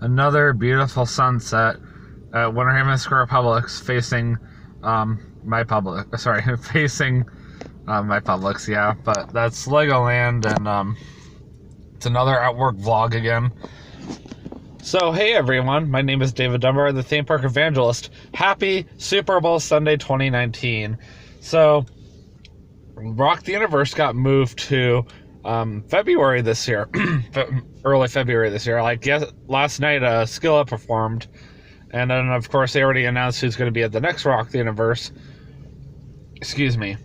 another beautiful sunset at Winterhaven Square Publix facing my Publix, yeah, but that's Legoland, and it's another at work vlog again. So hey everyone, my name is David Dunbar, the theme park evangelist. Happy Super Bowl Sunday 2019. So Rock the Universe got moved to February this year, early February this year. Like last night, Skillet performed, and then of course they already announced who's going to be at the next Rock the Universe. Excuse me.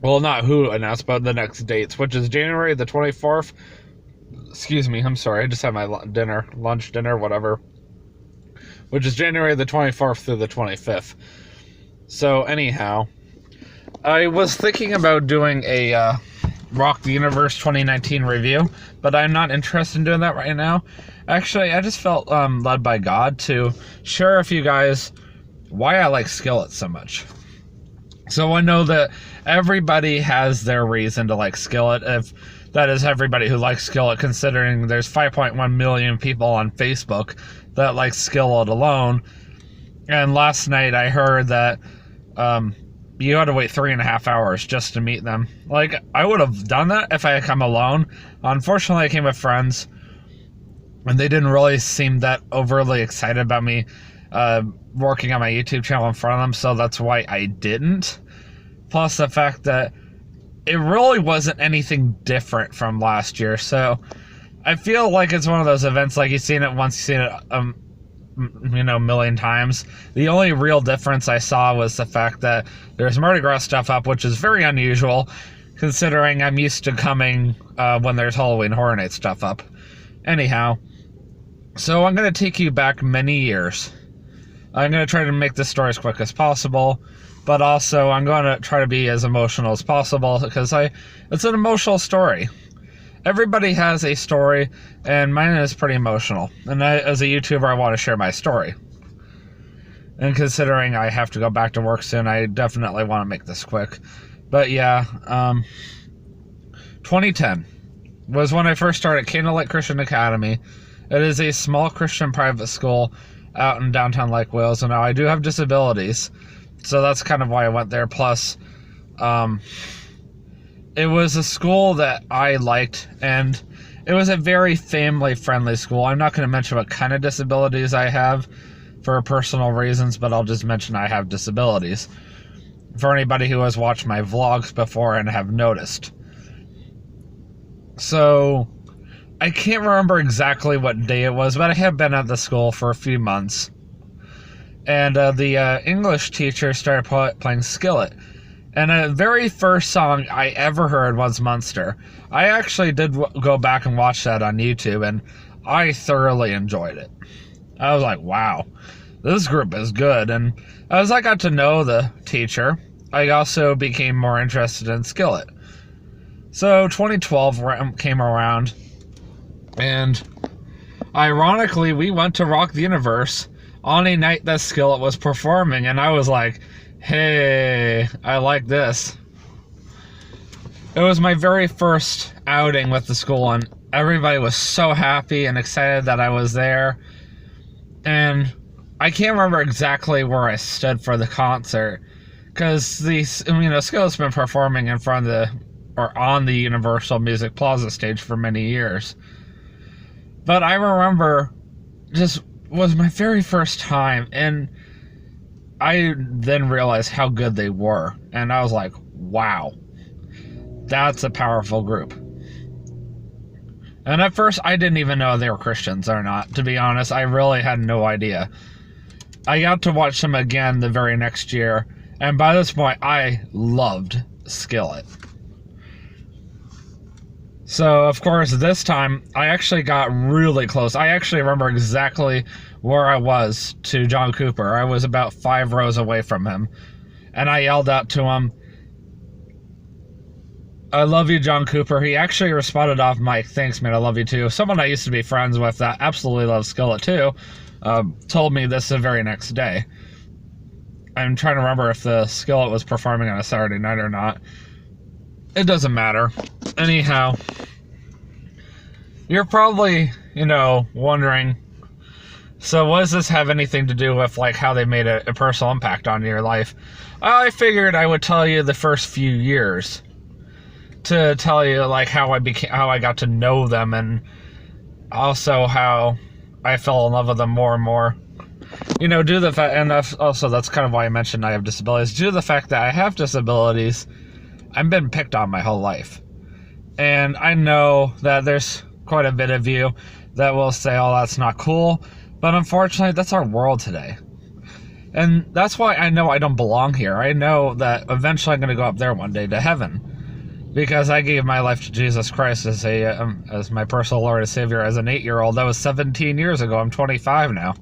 Well, not who announced, but the next dates, which is January the 24th. Excuse me, I'm sorry, I just had my lunch dinner, whatever. Which is January the 24th through the 25th. So anyhow, I was thinking about doing a Rock the Universe 2019 review, but I'm not interested in doing that right now. Actually, I just felt led by God to share with you guys why I like Skillet so much. So I know that everybody has their reason to like Skillet, if that is everybody who likes Skillet, considering there's 5.1 million people on Facebook that like Skillet alone. And last night I heard that you had to wait 3.5 hours just to meet them. Like, I would have done that if I had come alone. Unfortunately, I came with friends, and they didn't really seem that overly excited about me working on my YouTube channel in front of them, so that's why I didn't. Plus the fact that it really wasn't anything different from last year, so I feel like it's one of those events, like you've seen it once, you've seen it a million times. The only real difference I saw was the fact that there's Mardi Gras stuff up, which is very unusual, considering I'm used to coming when there's Halloween Horror Night stuff up. Anyhow, so I'm going to take you back many years. I'm going to try to make this story as quick as possible, but also I'm going to try to be as emotional as possible, because it's an emotional story. Everybody has a story, and mine is pretty emotional. And as a YouTuber, I want to share my story. And considering I have to go back to work soon, I definitely want to make this quick. But yeah, 2010 was when I first started Candlelight Christian Academy. It is a small Christian private school out in downtown Lake Wales, and now I do have disabilities, so that's kind of why I went there. Plus, it was a school that I liked, and it was a very family-friendly school. I'm not going to mention what kind of disabilities I have for personal reasons, but I'll just mention I have disabilities, for anybody who has watched my vlogs before and have noticed. So I can't remember exactly what day it was, but I have been at the school for a few months. And the English teacher started playing Skillet. And the very first song I ever heard was Monster. I actually did go back and watch that on YouTube, and I thoroughly enjoyed it. I was like, wow, this group is good. And as I got to know the teacher, I also became more interested in Skillet. So 2012 came around, and ironically, we went to Rock the Universe on a night that Skillet was performing, and I was like, hey, I like this. It was my very first outing with the school, and everybody was so happy and excited that I was there. And I can't remember exactly where I stood for the concert, because Skillet's been performing in front of on the Universal Music Plaza stage for many years. But I remember just was my very first time, and I then realized how good they were, and I was like, wow, that's a powerful group. And at first, I didn't even know they were Christians or not, to be honest. I really had no idea. I got to watch them again the very next year, and by this point, I loved Skillet. So, of course, this time, I actually got really close. I actually remember exactly where I was to John Cooper. I was about 5 rows away from him. And I yelled out to him, "I love you, John Cooper." He actually responded off mic, "Thanks, man, I love you too." Someone I used to be friends with that absolutely loves Skillet too, told me this the very next day. I'm trying to remember if the Skillet was performing on a Saturday night or not. It doesn't matter. Anyhow, you're probably, wondering So what does this have anything to do with like how they made a personal impact on your life? I figured I would tell you the first few years to tell you like how I got to know them, and also how I fell in love with them more and more. Due to the fact, and that's kind of why I mentioned I have disabilities. Due to the fact that I have disabilities, I've been picked on my whole life. And I know that there's quite a bit of you that will say, oh, that's not cool. But unfortunately, that's our world today. And that's why I know I don't belong here. I know that eventually I'm going to go up there one day to heaven. Because I gave my life to Jesus Christ as my personal Lord and Savior as an 8-year-old. That was 17 years ago. I'm 25 now.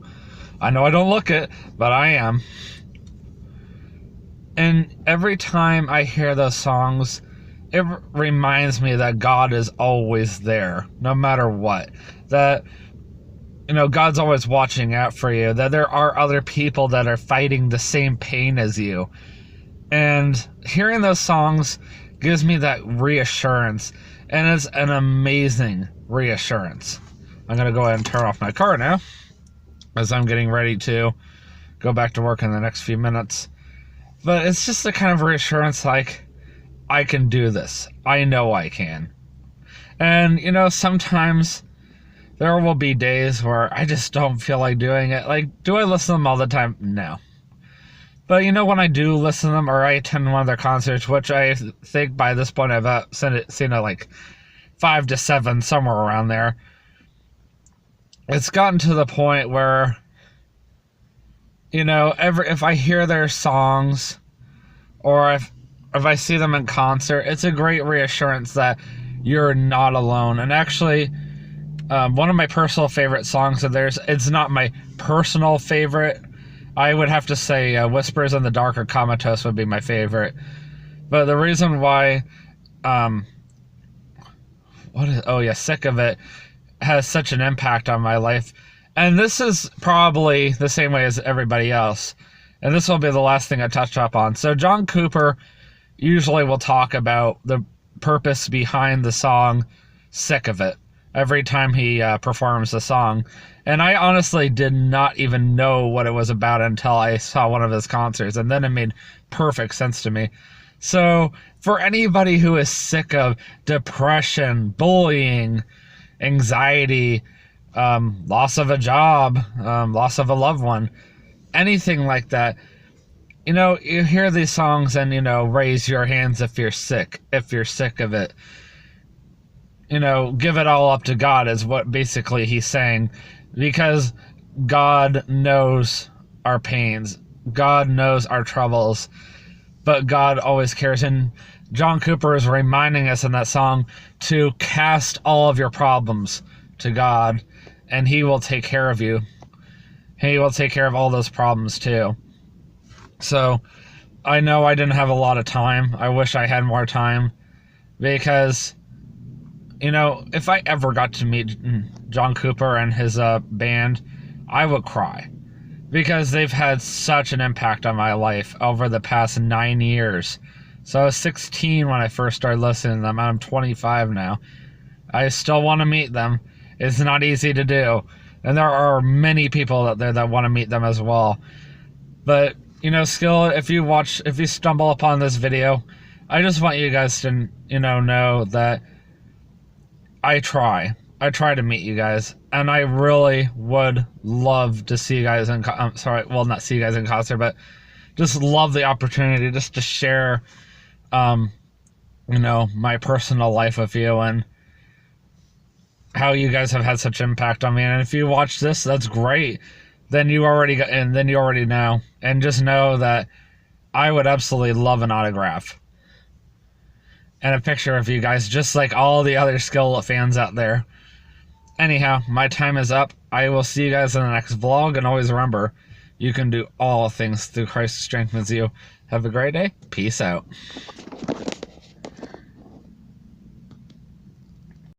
I know I don't look it, but I am. And every time I hear those songs, it reminds me that God is always there, no matter what. That, God's always watching out for you. That there are other people that are fighting the same pain as you. And hearing those songs gives me that reassurance. And it's an amazing reassurance. I'm going to go ahead and turn off my car now, as I'm getting ready to go back to work in the next few minutes. But it's just a kind of reassurance like, I can do this. I know I can. And, sometimes there will be days where I just don't feel like doing it. Like, do I listen to them all the time? No. But, when I do listen to them, or I attend one of their concerts, which I think by this point I've seen it like 5 to 7, somewhere around there. It's gotten to the point where, if I hear their songs, or if I see them in concert, it's a great reassurance that you're not alone. And actually, one of my personal favorite songs of theirs, it's not my personal favorite. I would have to say Whispers in the Dark or Comatose would be my favorite. But the reason why, Sick of It has such an impact on my life. And this is probably the same way as everybody else. And this will be the last thing I touch up on. So John Cooper usually will talk about the purpose behind the song Sick of It every time he performs the song. And I honestly did not even know what it was about until I saw one of his concerts. And then it made perfect sense to me. So for anybody who is sick of depression, bullying, anxiety, loss of a job, loss of a loved one, anything like that, you hear these songs and, raise your hands if you're sick of it. Give it all up to God is what basically he's saying, because God knows our pains. God knows our troubles, but God always cares. And John Cooper is reminding us in that song to cast all of your problems to God, and he will take care of you. He will take care of all those problems too. So I know I didn't have a lot of time. I wish I had more time, because, if I ever got to meet John Cooper and his band, I would cry, because they've had such an impact on my life over the past 9 years. So I was 16 when I first started listening to them, and I'm 25 now. I still want to meet them. It's not easy to do. And there are many people out there that want to meet them as well. But, Skillet, if you stumble upon this video, I just want you guys to, know that I try to meet you guys. And I really would love to see you guys not see you guys in concert, but just love the opportunity just to share, my personal life with you, and how you guys have had such impact on me. And if you watch this, that's great. Then you already know. And just know that I would absolutely love an autograph and a picture of you guys, just like all the other Skillet fans out there. Anyhow, my time is up. I will see you guys in the next vlog, and always remember, you can do all things through Christ who strengthens you. Have a great day. Peace out.